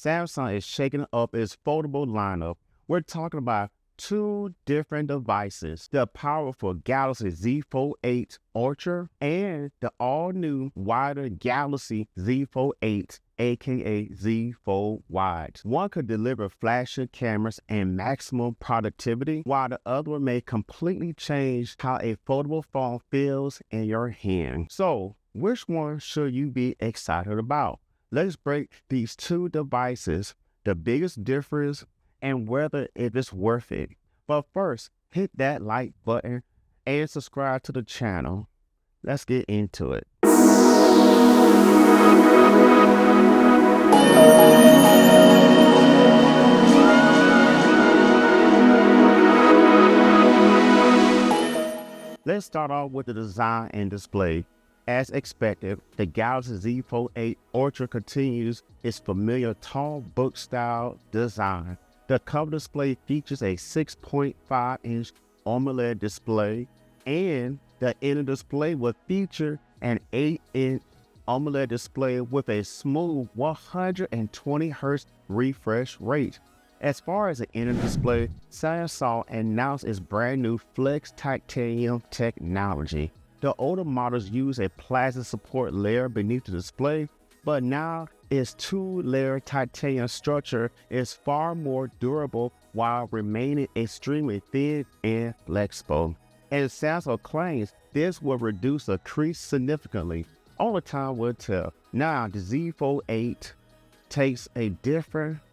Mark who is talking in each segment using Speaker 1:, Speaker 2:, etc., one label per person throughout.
Speaker 1: Samsung is shaking up its foldable lineup. We're talking about two different devices, the powerful Galaxy Z Fold 8 Ultra and the all-new wider Galaxy Z Fold 8, aka Z Fold Wide. One could deliver flashy cameras and maximum productivity, while the other one may completely change how a foldable phone feels in your hand. So, which one should you be excited about? Let's break these two devices, the biggest difference, and whether it is worth it. But first, hit that like button and subscribe to the channel. Let's get into it. Let's start off with the design and display. As expected, the Galaxy Z Fold 8 Ultra continues its familiar tall book-style design. The cover display features a 6.5-inch AMOLED display, and the inner display will feature an 8-inch AMOLED display with a smooth 120 Hz refresh rate. As far as the inner display, Samsung announced its brand new Flex Titanium technology. The older models use a plastic support layer beneath the display, but now its two-layer titanium structure is far more durable while remaining extremely thin and flexible. And Samsung claims this will reduce the crease significantly. Only time will tell. Now, the Z Fold 8 takes a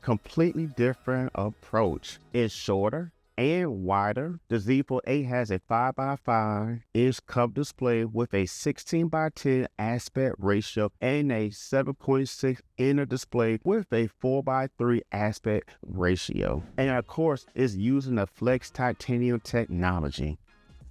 Speaker 1: completely different approach. It's shorter and wider. The Z Fold 8 has a 5x5-inch cover display with a 16:10 aspect ratio and a 7.6 inner display with a 4:3 aspect ratio. And of course, it's using the Flex Titanium technology.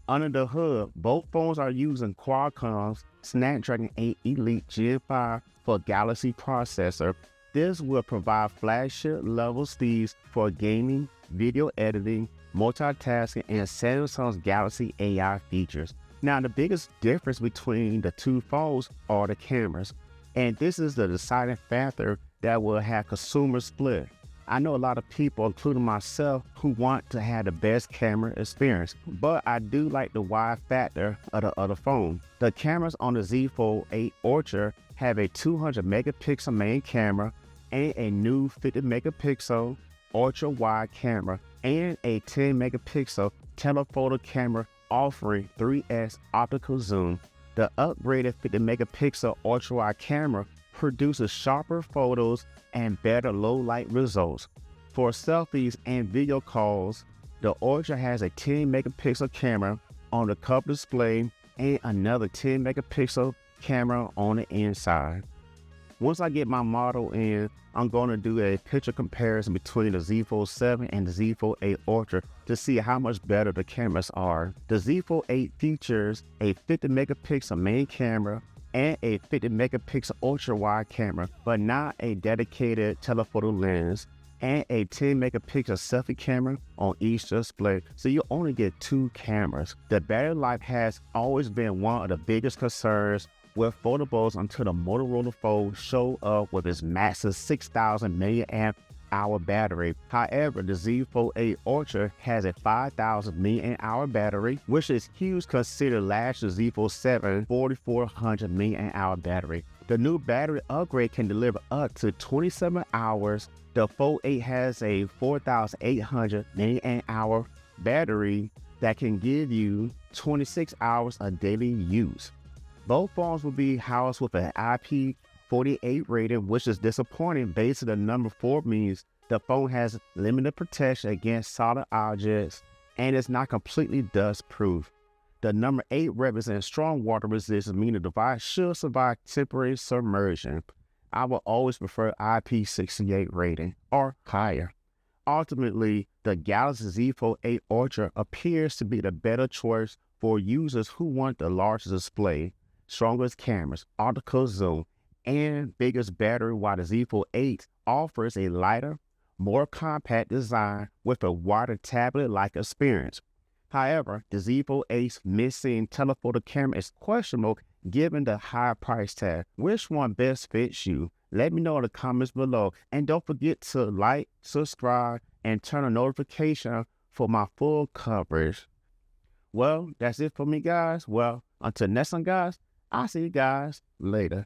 Speaker 1: Under the hood, both phones are using Qualcomm's Snapdragon 8 Elite Gen 5 for Galaxy processor. This will provide flagship-level speeds for gaming, video editing, multitasking, and Samsung's Galaxy AI features. Now, the biggest difference between the two phones are the cameras, and this is the deciding factor that will have consumers split. I know a lot of people, including myself, who want to have the best camera experience, but I do like the wide factor of the other phone. The cameras on the Z Fold 8 Ultra have a 200 megapixel main camera and a new 50 megapixel ultra wide camera and a 10 megapixel telephoto camera offering 3x optical zoom. The upgraded 50 megapixel ultra wide camera produces sharper photos and better low light results. For selfies and video calls, the Ultra has a 10 megapixel camera on the cover display and another 10 megapixel camera on the inside. Once I get my model in, I'm going to do a picture comparison between the Z Fold 7 and the Z Fold 8 Ultra to see how much better the cameras are. The Z Fold 8 features a 50 megapixel main camera and a 50 megapixel ultra wide camera, but not a dedicated telephoto lens, and a 10 megapixel selfie camera on each display, so you only get two cameras. The battery life has always been one of the biggest concerns with foldables until the Motorola Fold showed up with its massive 6,000 mAh battery. However, the Z Fold 8 Ultra has a 5,000 mAh battery, which is huge considering last year's Z Fold 7 4,400 mAh battery. The new battery upgrade can deliver up to 27 hours. The Fold 8 has a 4,800 mAh battery that can give you 26 hours of daily use. Both phones will be housed with an IP48 rating, which is disappointing based on the number 4 means the phone has limited protection against solid objects and is not completely dust proof. The number 8 represents strong water resistance, meaning the device should survive temporary submersion. I will always prefer IP68 rating or higher. Ultimately, the Galaxy Z Fold 8 Ultra appears to be the better choice for users who want the largest display, strongest cameras, optical zoom, and biggest battery, while the Z Fold 8 offers a lighter, more compact design with a wider tablet-like experience. However, the Z Fold 8's missing telephoto camera is questionable given the high price tag. Which one best fits you? Let me know in the comments below. And don't forget to like, subscribe, and turn on notification for my full coverage. Well, that's it for me, guys. Well, until next time, guys, I'll see you guys later.